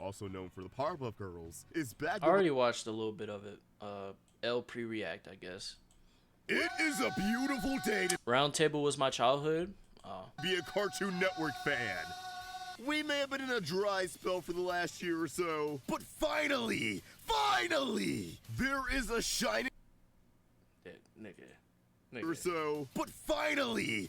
also known for the Powerpuff Girls, is back. I already watched a little bit of it. L pre-react, I guess. It is a beautiful day to Roundtable was my childhood. be a Cartoon Network fan. We may have been in a dry spell for the last year or so, but finally, there is a shining or Nigga. so. But finally,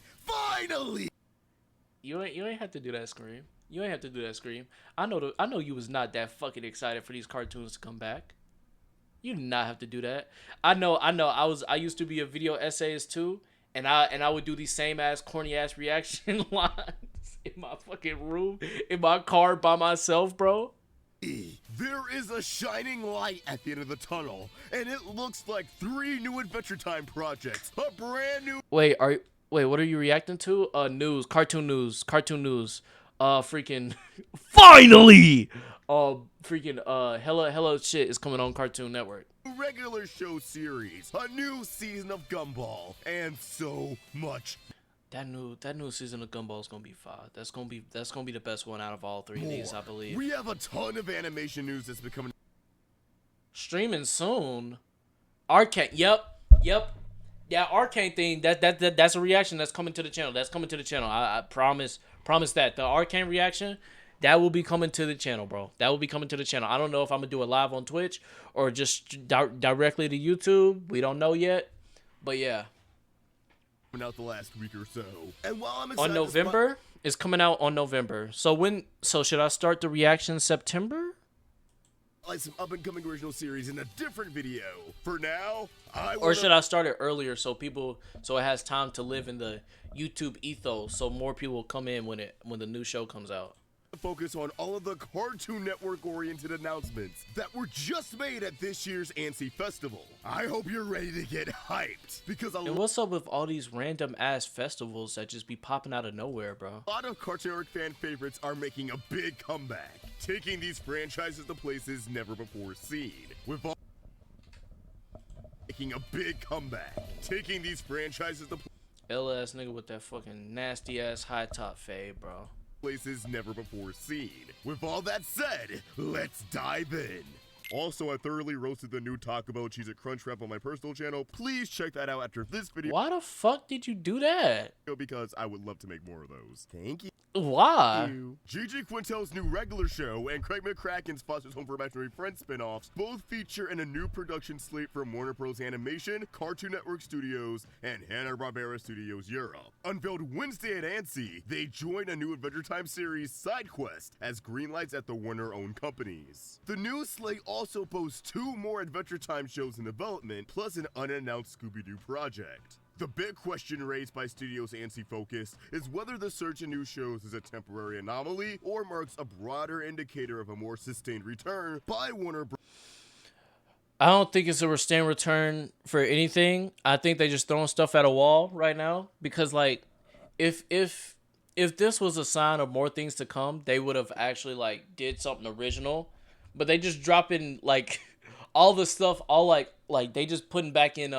You ain't have to do that, Scream. You ain't have to do that, Scream. I know you was not that fucking excited for these cartoons to come back. You did not have to do that. I know. I used to be a video essayist too, and I would do these same ass corny ass reaction lines in my fucking room, in my car by myself, bro. there is a shining light at the end of the tunnel, and it looks like 3 new Adventure Time projects, a brand new. Wait, what are you reacting to? Cartoon news. Freaking finally. Hella shit is coming on Cartoon Network. Regular show series, a new season of Gumball, and so much That new season of Gumball is gonna be fire. That's gonna be the best one out of all 3 of more. these, I believe. We have a ton of animation news that's becoming. Streaming soon. Arcane. Yep. Yeah, Arcane thing. That's a reaction that's coming to the channel. I promise that the Arcane reaction. That will be coming to the channel, bro. That will be coming to the channel. I don't know if I'm going to do it live on Twitch or just directly to YouTube. We don't know yet. But yeah. Out the last week or so. And while I'm excited On November? It's coming out on November. So should I start the reaction September? like some up and coming original series in a different video. For now, Or should I start it earlier so it has time to live in the YouTube ethos so more people will come in when the new show comes out? Focus on all of the Cartoon Network oriented announcements that were just made at this year's Annecy Festival. I hope you're ready to get hyped because And what's up with all these random ass festivals that just be popping out of nowhere, bro? a lot of Cartoon Network fan favorites are making a big comeback, taking these franchises to places never before seen. With all making a big comeback, taking these franchises to L ass nigga with that fucking nasty ass high top fade, bro. places never before seen. With all that said, let's dive in. Also, I thoroughly roasted the new Taco Bell Cheez-It Crunchwrap on my personal channel. Please check that out after this video Why the fuck did you do that? because I would love to make more of those. Thank you. Why? Gigi Quintel's new regular show and Craig McCracken's Foster's Home for Imaginary Friends spin-offs both feature in a new production slate from Warner Bros. Animation, Cartoon Network Studios, and Hanna-Barbera Studios Europe. Unveiled Wednesday at Annecy, they join a new Adventure Time series, Side Quest, as greenlights at the Warner-owned companies. The new slate also boasts 2 more Adventure Time shows in development, plus an unannounced Scooby-Doo project. The big question raised by Studios Annecy Focus is whether the surge in new shows is a temporary anomaly or marks a broader indicator of a more sustained return by Warner Bros. I don't think it's a sustained return for anything. I think they just throwing stuff at a wall right now because like if this was a sign of more things to come, they would have actually like did something original. But they just dropping like all the stuff, all like they just putting back in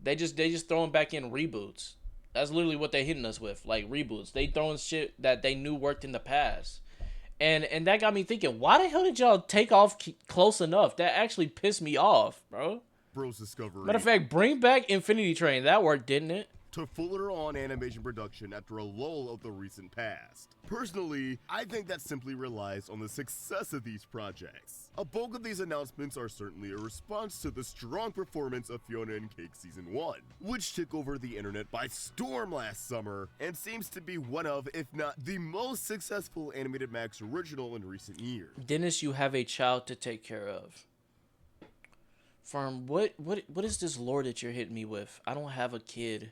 They just throwing back in reboots. That's literally what they hitting us with, like reboots. They throwing shit that they knew worked in the past, and that got me thinking, why the hell did y'all take off Close Enough? That actually pissed me off, bro. Discovery. Matter of fact, bring back Infinity Train. That worked, didn't it? To fuller on animation production after a lull of the recent past. Personally, I think that simply relies on the success of these projects. A bulk of these announcements are certainly a response to the strong performance of Fiona and Cake Season 1, which took over the internet by storm last summer and seems to be one of, if not the most successful animated Max original in recent years. Dennis, you have a child to take care of. Firm, what is this lore that you're hitting me with? I don't have a kid.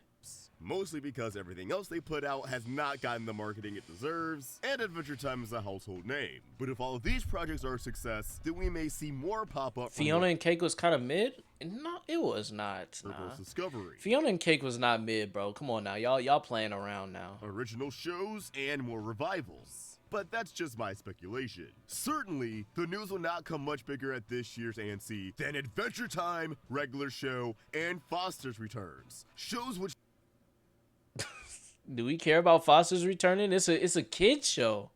Mostly because everything else they put out has not gotten the marketing it deserves, and Adventure Time is a household name. But if all of these projects are a success, then we may see more pop up. Fiona and Cake was kind of mid? No, it was not. Nah. Discovery. Fiona and Cake was not mid, bro. Come on now, y'all playing around now. Original shows and more revivals. But that's just my speculation. Certainly, the news will not come much bigger at this year's Annecy than Adventure Time, regular show, and Foster's returns. Shows which Do we care about Foster's returning? It's a kid show.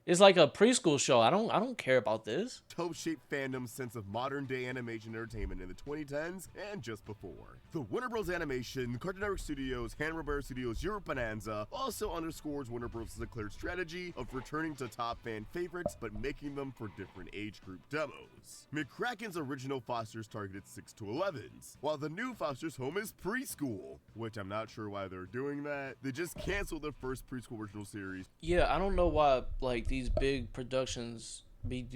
It's like a preschool show. I don't care about this. helped shape fandom's sense of modern-day animation entertainment in the 2010s and just before. The Warner Bros. Animation, Cartoon Network Studios, Hanna-Barbera Studios Europe Bonanza also underscores Warner Bros.' declared strategy of returning to top fan favorites but making them for different age group demos. McCracken's original Foster's targeted 6 to 11s, while the new Foster's Home is preschool, which I'm not sure why they're doing that. They just canceled their first preschool original series. Yeah, I don't know why like these big productions be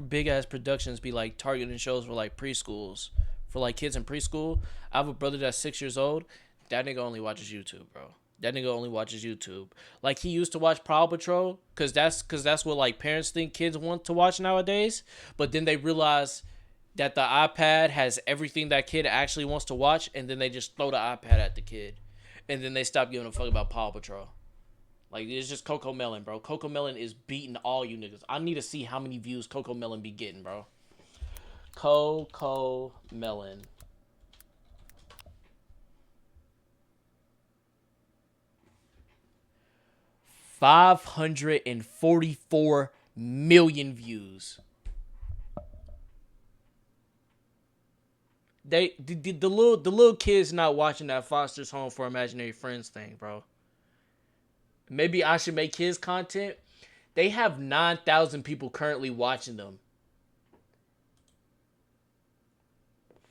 big ass productions be like targeting shows for like preschools, for like kids in preschool. I have a brother that's 6 years old. That nigga only watches YouTube, bro. That nigga only watches YouTube. Like he used to watch Paw Patrol, cause that's what like parents think kids want to watch nowadays. But then they realize that the iPad has everything that kid actually wants to watch, and then they just throw the iPad at the kid, and then they stop giving a fuck about Paw Patrol. Like, it's just Coco Melon, bro. Coco Melon is beating all you niggas. I need to see how many views Coco Melon be getting, bro. Coco Melon. $544 million views. The little kids not watching that Foster's Home for Imaginary Friends thing, bro. Maybe I should make his content. They have 9,000 people currently watching them.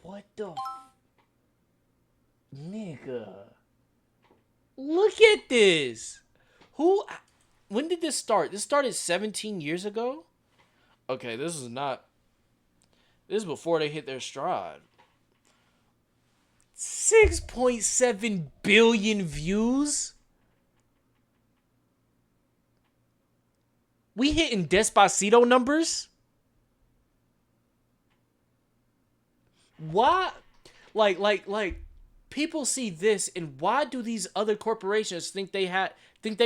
What the nigga? Look at this. When did this start? This started 17 years ago? Okay, this is before they hit their stride. 6.7 billion views? We hitting Despacito numbers? Why? Like people see this, and why do these other corporations think they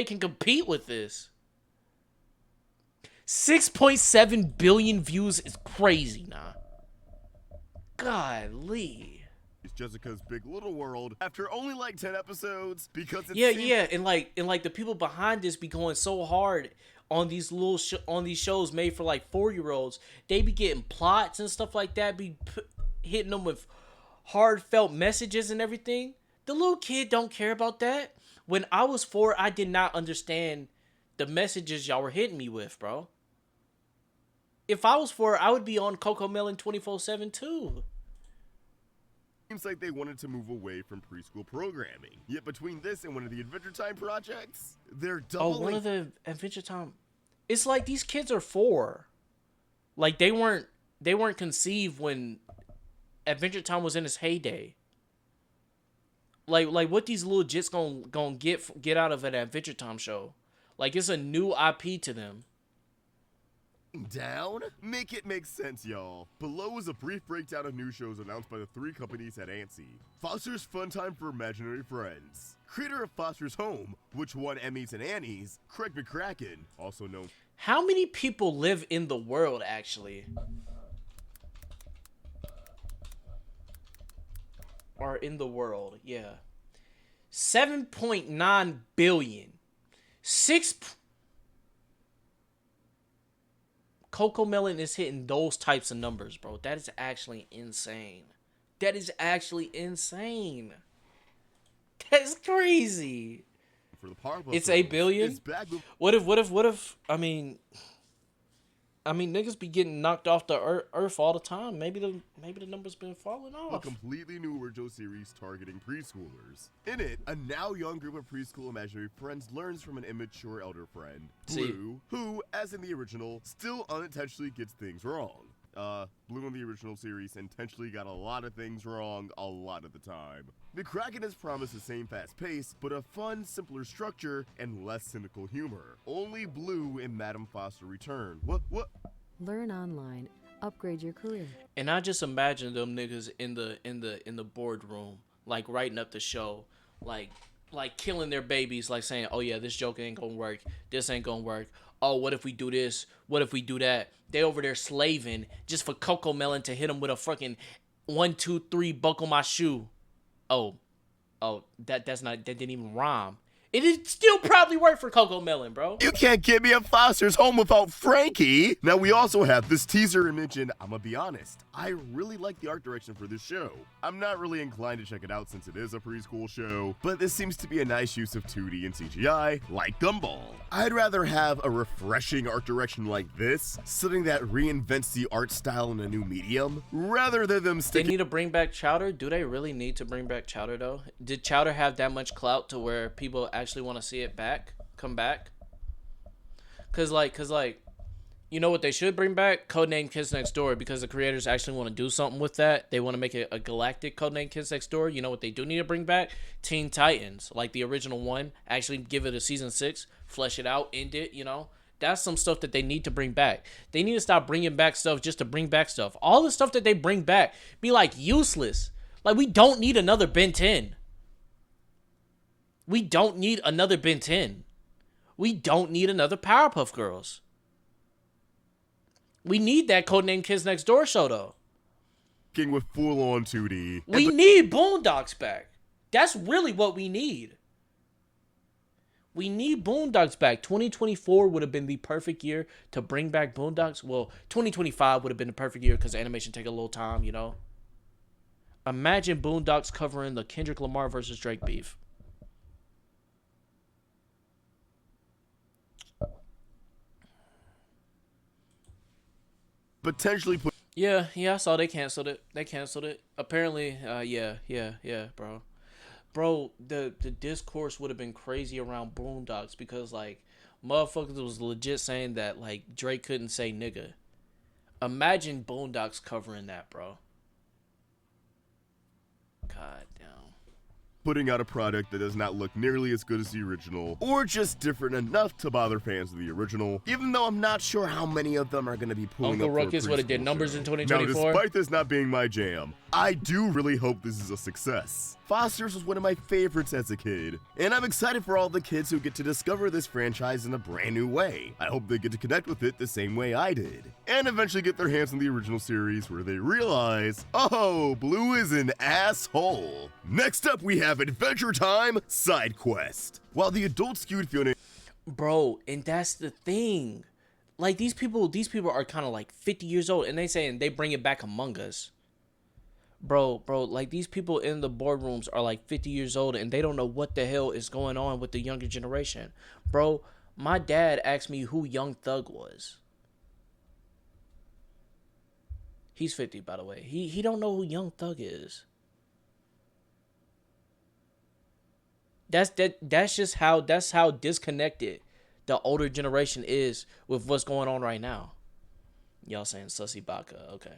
can compete with this? 6.7 billion views is crazy, nah. Golly. It's Jessica's Big Little World after only like 10 episodes because it's yeah, and like the people behind this be going so hard on these on these shows made for like 4-year-olds. They be getting plots and stuff like that, hitting them with heartfelt messages and everything. The little kid don't care about that. When I was 4, I did not understand the messages y'all were hitting me with, bro. If I was 4, I would be on Coco Melon 24/7 too. Seems like they wanted to move away from preschool programming. Yet between this and one of the Adventure Time projects, they're doubling. Oh, one of the Adventure Time. It's like these kids are 4. Like they weren't conceived when Adventure Time was in its heyday. Like what these little jits gonna get out of an Adventure Time show? Like it's a new IP to them. Down? Make it make sense, y'all. Below is a brief breakdown of new shows announced by the 3 companies at ANSI. Foster's Fun Time for Imaginary Friends. Creator of Foster's Home, which won Emmys and Annies, Craig McCracken, also known. How many people live in the world, actually? Are in the world, yeah. 7.9 billion. Coco Melon is hitting those types of numbers, bro. That is actually insane. That is actually insane. That's crazy. For the Powerpuff It's Girls, 8 billion? It's back with What if I mean niggas be getting knocked off the earth all the time. Maybe the numbers been falling a off. completely new original series targeting preschoolers. In it, a now young group of preschool imaginary friends learns from an immature elder friend, Blue, who, as in the original, still unintentionally gets things wrong. Blue in the original series intentionally got a lot of things wrong a lot of the time. McCracken has promised the same fast pace, but a fun, simpler structure and less cynical humor. Only Blue and Madam Foster return. What? Learn online. Upgrade your career. And I just imagine them niggas in the boardroom, like writing up the show, like killing their babies, like saying, "Oh yeah, this joke ain't gonna work. This ain't gonna work. Oh, what if we do this? What if we do that?" They over there slaving just for Coco Melon to hit them with a fucking 1, 2, 3, buckle my shoe. Oh, that didn't even rhyme. It'd still probably work for Coco Melon, bro. You can't get me a Foster's Home without Frankie. Now, we also have this teaser image, and I'm gonna be honest, I really like the art direction for this show. I'm not really inclined to check it out since it is a preschool show, but this seems to be a nice use of 2D and CGI, like Gumball. I'd rather have a refreshing art direction like this, something that reinvents the art style in a new medium, rather than them They sticking. need to bring back Chowder. Do they really need to bring back Chowder though? Did Chowder have that much clout to where people actually want to see it come back? Cause like, you know what they should bring back? Codename Kids Next Door, because the creators actually want to do something with that. They want to make it a galactic Codename Kids Next Door. You know what they do need to bring back? Teen Titans, like the original one. Actually give it a season 6, flesh it out, end it. You know, that's some stuff that they need to bring back. They need to stop bringing back stuff just to bring back stuff. All the stuff that they bring back be like useless. Like, we don't need another Ben 10. We don't need another Ben 10. We don't need another Powerpuff Girls. We need that Codename Kids Next Door show, though. With full-on 2D. We need Boondocks back. That's really what we need. We need Boondocks back. 2024 would have been the perfect year to bring back Boondocks. Well, 2025 would have been the perfect year because animation take a little time, you know. Imagine Boondocks covering the Kendrick Lamar versus Drake beef. Potentially put. Yeah, I saw they canceled it. Apparently, yeah, bro. Bro, the discourse would have been crazy around Boondocks because, like, motherfuckers was legit saying that, like, Drake couldn't say nigga. Imagine Boondocks covering that, bro. God damn. Putting out a product that does not look nearly as good as the original, or just different enough to bother fans of the original, even though I'm not sure how many of them are going to be pulling Uncle up for a Ruckus would have did preschool numbers show. in 2024. Now, despite this not being my jam, I do really hope this is a success. Foster's was one of my favorites as a kid, and I'm excited for all the kids who get to discover this franchise in a brand new way. I hope they get to connect with it the same way I did, and eventually get their hands on the original series where they realize, oh, Blue is an asshole. Next up, we have Adventure Time Side Quest. While the adult skewed Fiona. Bro, and that's the thing. Like, these people are kind of like 50 years old, and they bring it back Among Us. Bro, like, these people in the boardrooms are like 50 years old and they don't know what the hell is going on with the younger generation. Bro, my dad asked me who Young Thug was. He's 50, by the way. He don't know who Young Thug is. That's how disconnected the older generation is with what's going on right now. Y'all saying Sussy Baka, okay.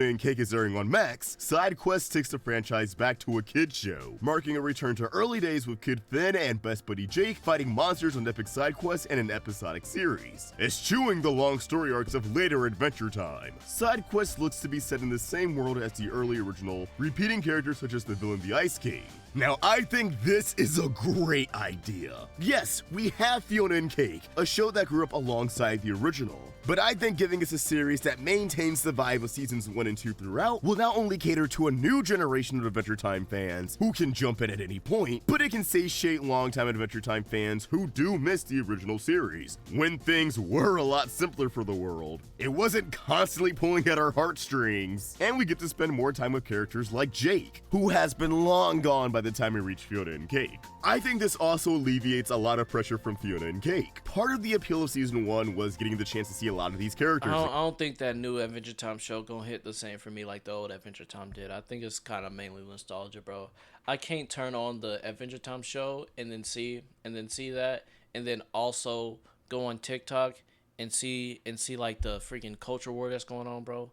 And Cake is airing on Max, Side Quest takes the franchise back to a kid show, marking a return to early days with Kid Finn and best buddy Jake fighting monsters on epic side quests in an episodic series, eschewing the long story arcs of later Adventure Time. Side Quest looks to be set in the same world as the early original, repeating characters such as the villain the Ice King. Now, I think this is a great idea. Yes, we have Fiona and Cake, a show that grew up alongside the original. But I think giving us a series that maintains the vibe of seasons 1 and 2 throughout will not only cater to a new generation of Adventure Time fans who can jump in at any point, but it can satiate longtime Adventure Time fans who do miss the original series, when things were a lot simpler for the world. It wasn't constantly pulling at our heartstrings, and we get to spend more time with characters like Jake, who has been long gone by the time we reach Fiona and Cake. I think this also alleviates a lot of pressure from Fiona and Cake. Part of the appeal of season 1 was getting the chance to see a lot of these characters. I don't think that new Adventure Time show gonna hit the same for me like the old Adventure Time did. I think it's kind of mainly nostalgia, bro. I can't turn on the Adventure Time show and then see that, and then also go on TikTok and see like the freaking culture war that's going on, bro.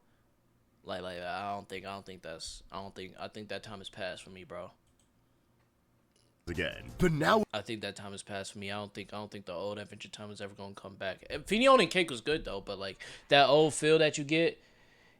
I think that time has passed for me, bro. Again, but now I think that time has passed for me. I don't think the old Adventure Time is ever gonna come back. Fiona and Cake was good though, but like that old feel that you get,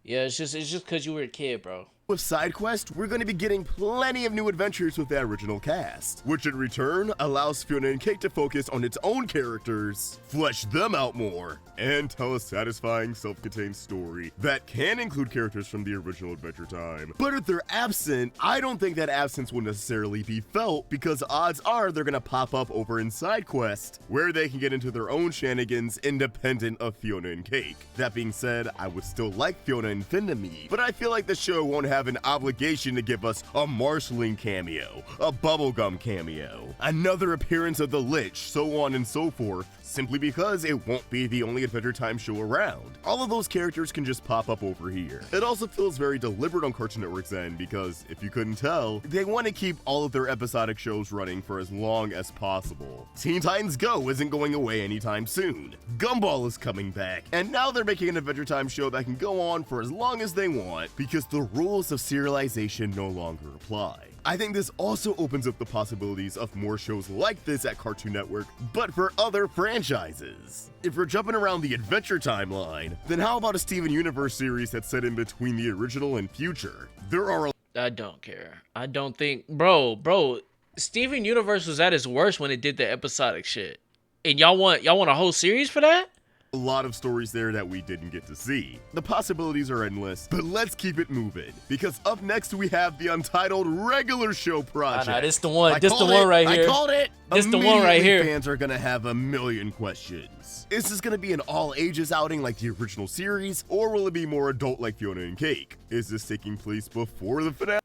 yeah, it's just because you were a kid, bro. With SideQuest, we're going to be getting plenty of new adventures with the original cast, which in return allows Fiona and Cake to focus on its own characters, flesh them out more, and tell a satisfying self-contained story that can include characters from the original Adventure Time. But if they're absent, I don't think that absence will necessarily be felt, because odds are they're going to pop up over in SideQuest, where they can get into their own shenanigans independent of Fiona and Cake. That being said, I would still like Fiona and Finn to meet, but I feel like the show won't have an obligation to give us a marshalling cameo, a bubblegum cameo, another appearance of the Lich, so on and so forth, simply because it won't be the only Adventure Time show around. All of those characters can just pop up over here. It also feels very deliberate on Cartoon Network's end because, if you couldn't tell, they want to keep all of their episodic shows running for as long as possible. Teen Titans Go isn't going away anytime soon. Gumball is coming back, and now they're making an Adventure Time show that can go on for as long as they want because the rules of serialization no longer apply. I think this also opens up the possibilities of more shows like this at Cartoon Network, but for other franchises. If we're jumping around the Adventure timeline, then how about a Steven Universe series that's set in between the original and future? There are I don't care. I don't think, bro, Steven Universe was at its worst when it did the episodic shit. And y'all want a whole series for that? a lot of stories there that we didn't get to see. The possibilities are endless, but let's keep it moving, because up next we have the Untitled Regular Show project. Nah, this the one. This the one right here. I called it. This the one right here. Fans are gonna have a million questions. Is this gonna be an all ages outing like the original series, or will it be more adult like Fiona and Cake? Is this taking place before the finale?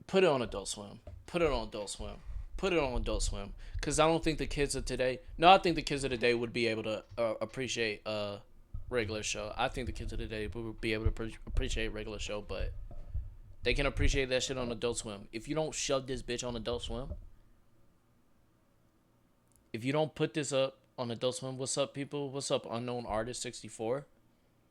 Put it on Adult Swim. Put it on Adult Swim. Put it on Adult Swim. Because I don't think the kids of today... No, I think the kids of today would be able to appreciate a regular show. I think the kids of today would be able to appreciate regular show, but they can appreciate that shit on Adult Swim. If you don't shove this bitch on Adult Swim, if you don't put this up on Adult Swim, what's up, people? What's up, Unknown Artist 64?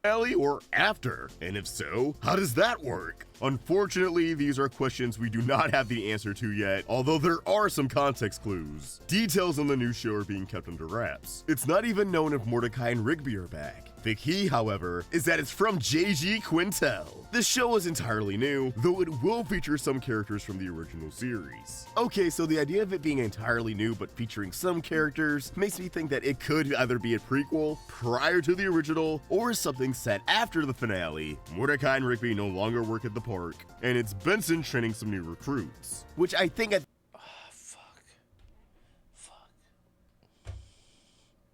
Or after? And if so, how does that work? Unfortunately, these are questions we do not have the answer to yet, although there are some context clues. Details on the new show are being kept under wraps. It's not even known if Mordecai and Rigby are back. The key, however, is that it's from J.G. Quintel. This show is entirely new, though it will feature some characters from the original series. Okay, so the idea of it being entirely new but featuring some characters makes me think that it could either be a prequel prior to the original or something set after the finale. Mordecai and Rigby no longer work at the park, and it's Benson training some new recruits, which I think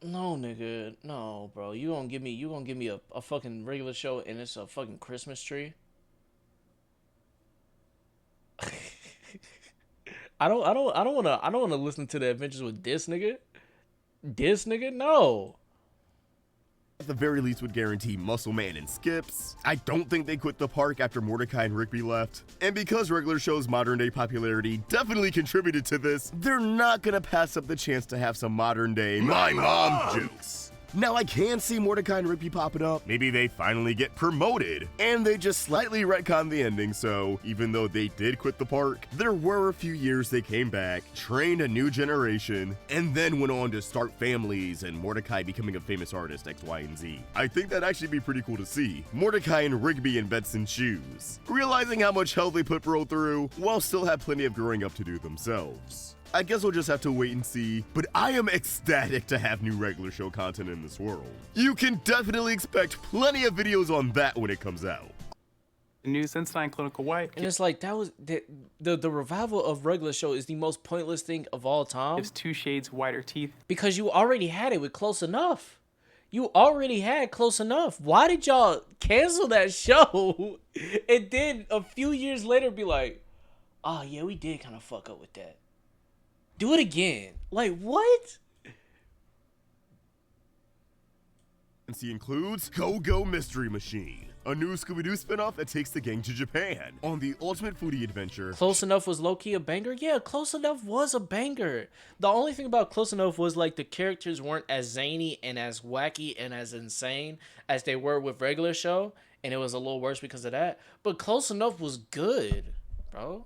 No, nigga. No, bro. You gonna give me a fucking regular show and it's a fucking Christmas tree? I don't wanna listen to the adventures with this nigga. This nigga? No. At the very least would guarantee Muscle Man and Skips. I don't think they quit the park after Mordecai and Rigby left. And because regular show's modern day popularity definitely contributed to this, they're not gonna pass up the chance to have some modern day my mom jokes. Now I can see Mordecai and Rigby popping up. Maybe they finally get promoted, and they just slightly retcon the ending, so even though they did quit the park, there were a few years they came back, trained a new generation, and then went on to start families and Mordecai becoming a famous artist, X, Y, and Z. I think that'd actually be pretty cool to see. Mordecai and Rigby in Benson's shoes, realizing how much hell they put Bro through, while still have plenty of growing up to do themselves. I guess we'll just have to wait and see, but I am ecstatic to have new regular show content in this world. You can definitely expect plenty of videos on that when it comes out. New Sensodyne Clinical White. And it's like, that was the revival of regular show is the most pointless thing of all time. Gives 2 shades whiter teeth. Because you already had it with Close Enough. You already had Close Enough. Why did y'all cancel that show? And then a few years later be like, oh yeah, we did kind of fuck up with that. Do it again. Like, what? He includes Go-Go Mystery Machine, a new Scooby-Doo spinoff that takes the gang to Japan on the ultimate foodie adventure. Close Enough was low-key a banger? Yeah, Close Enough was a banger. The only thing about Close Enough was, like, the characters weren't as zany and as wacky and as insane as they were with regular show, and it was a little worse because of that. But Close Enough was good, bro.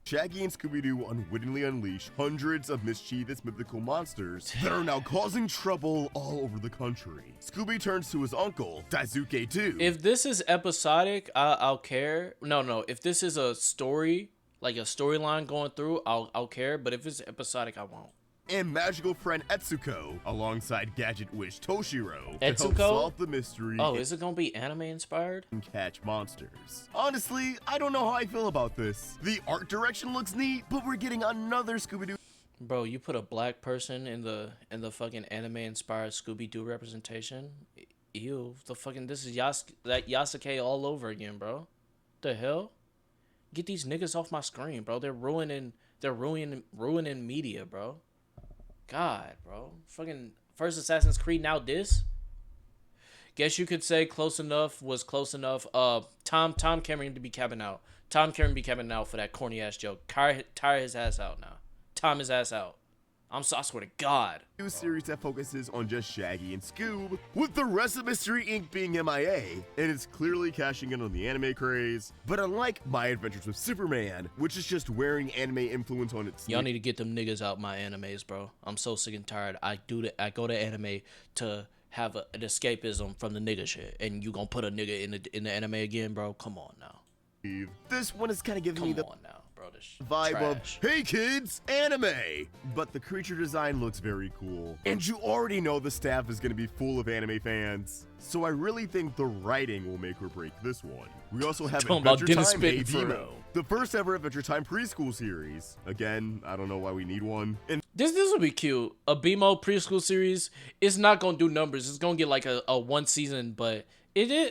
Shaggy and Scooby-Doo unwittingly unleash hundreds of mischievous mythical monsters that are now causing trouble all over the country. Scooby turns to his uncle, Daisuke 2. If this is episodic, I'll care. No. If this is a story, like a storyline going through, I'll care. But if it's episodic, I won't. And magical friend Etsuko, alongside Gadget Wish Toshiro, to help Etsuko? solve the mystery Oh, is it gonna be anime inspired? and catch monsters. Honestly, I don't know how I feel about this. The art direction looks neat, but we're getting another Scooby-Doo Bro, you put a black person in the fucking anime inspired Scooby Doo representation. Ew, the fucking this is Yasuke all over again, bro. The hell? Get these niggas off my screen, bro. They're ruining media, bro. God, bro. Fucking first Assassin's Creed, now this. Guess you could say close enough was close enough. Tom Cameron to be capping out. Tom Cameron be capping out for that corny ass joke. Tire his ass out now. Tom his ass out. I swear to God. series that focuses on just Shaggy and Scoob, with the rest of Mystery Inc. being MIA, and it's clearly cashing in on the anime craze. But unlike My Adventures with Superman, which is just wearing anime influence on its Y'all need to get them niggas out my animes, bro. I'm so sick and tired. I go to anime to have an escapism from the nigga shit, and you gonna put a nigga in the anime again, bro? Come on now. sleeve. This one is kind of giving me Come the on now, bro. This vibe trash. of, hey kids, anime! But the creature design looks very cool. And you already know the staff is going to be full of anime fans. So I really think the writing will make or break this one. We also have Talking about Adventure Dennis Time Spitting Hey for Demo, real. the first ever Adventure Time preschool series. Again, I don't know why we need one. And This will be cute. A BMO preschool series. It's not gonna do numbers. It's gonna get like a one season, but it is.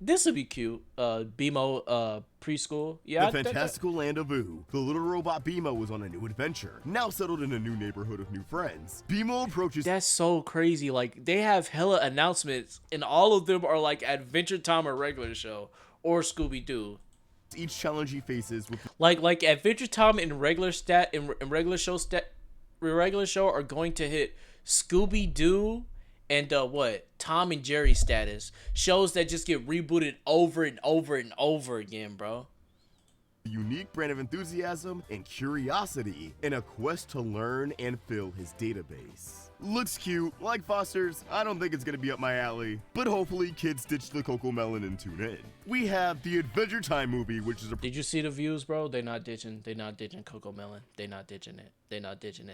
This would be cute. BMO preschool. Yeah. the fantastical land of Ooh, the little robot Bimo is on a new adventure, now settled in a new neighborhood of new friends. Bimo approaches That's so crazy. Like, they have hella announcements, and all of them are like Adventure Time or regular show or Scooby Doo. each challenge he faces with Like Adventure Time and regular show are going to hit Scooby Doo and Tom and Jerry status. Shows that just get rebooted over and over and over again, bro. a unique brand of enthusiasm and curiosity in a quest to learn and fill his database. Looks cute, like Foster's. I don't think it's gonna be up my alley, but hopefully kids ditch the Coco Melon and tune in. We have the Adventure Time movie, which is a Did you see the views, bro? They not ditching Coco Melon. They not ditching it.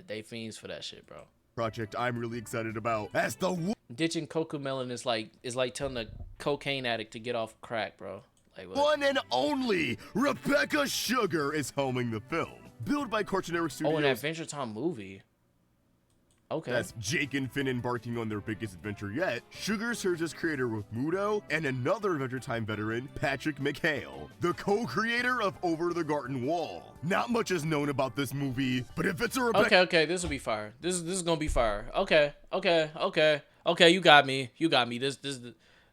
They fiends for that shit, bro. project I'm really excited about. As the Ditching Coco Melon is like telling a cocaine addict to get off crack, bro. Like what? one and only Rebecca Sugar is helming the film. Built by Cartoon Network Studios. Oh, an Adventure Time movie. Okay. As Jake and Finn embarking on their biggest adventure yet, Sugar serves as creator with Mudo and another Adventure Time veteran, Patrick McHale, the co-creator of Over the Garden Wall. Not much is known about this movie, but if it's a Rebecca Okay, this will be fire. This is gonna be fire. Okay, you got me. This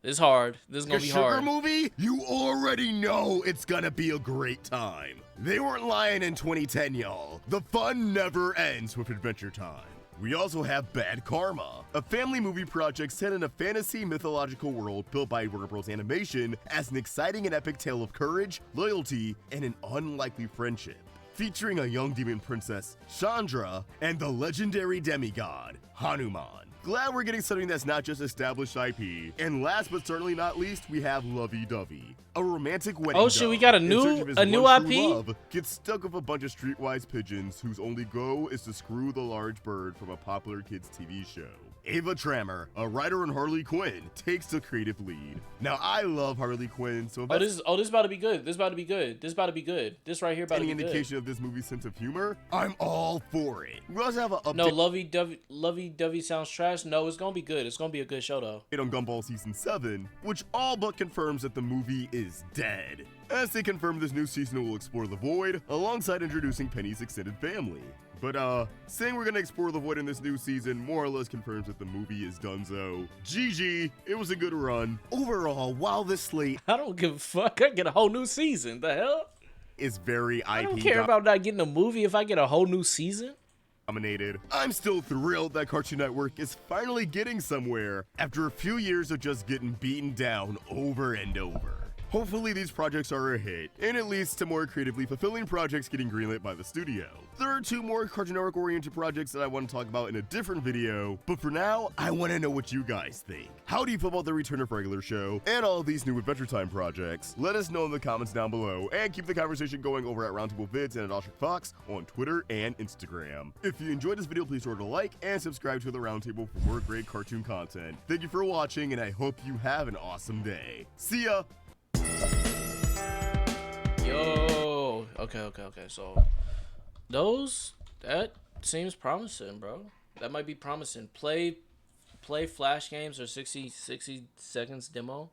is hard. This is gonna be Sugar hard. movie, you already know it's gonna be a great time. They weren't lying in 2010, y'all. The fun never ends with Adventure Time. We also have Bad Karma, a family movie project set in a fantasy mythological world built by Warner Bros. Animation as an exciting and epic tale of courage, loyalty, and an unlikely friendship. Featuring a young demon princess, Chandra, and the legendary demigod, Hanuman. Glad we're getting something that's not just established IP. And last but certainly not least, we have Lovey Dovey, a romantic wedding Oh, shit, we dove got a in new- search of his a new one true IP? love, gets stuck with a bunch of streetwise pigeons whose only goal is to screw the large bird from a popular kids TV show. Ava Trammer, a writer on Harley Quinn, takes the creative lead. Now, I love Harley Quinn, so if Oh, that's this is about to be good. This right here about to any be good. indication of this movie's sense of humor, I'm all for it. We also have an update No, Lovey Dovey sounds trash. No, it's gonna be good. It's gonna be a good show though. on Gumball Season 7, which all but confirms that the movie is dead. As they confirm this new season will explore the Void, alongside introducing Penny's extended family. But saying we're gonna explore the Void in this new season more or less confirms that the movie is donezo. GG, it was a good run. Overall, while this slate I don't give a fuck. I get a whole new season. The hell? is very I don't IP care about not getting a movie if I get a whole new season. dominated, I'm still thrilled that Cartoon Network is finally getting somewhere after a few years of just getting beaten down over and over. Hopefully these projects are a hit, and it leads to more creatively fulfilling projects getting greenlit by the studio. There are 2 more Cartoon Network oriented projects that I want to talk about in a different video, but for now, I want to know what you guys think. How do you feel about the return of Regular Show and all of these new Adventure Time projects? Let us know in the comments down below, and keep the conversation going over at Roundtable Vids and at Oshik Fox on Twitter and Instagram. If you enjoyed this video, please remember to like and subscribe to the Roundtable for more great cartoon content. Thank you for watching, and I hope you have an awesome day. See ya! Yo, okay. So that seems promising, bro. That might be promising. Play Flash games or 60 seconds demo.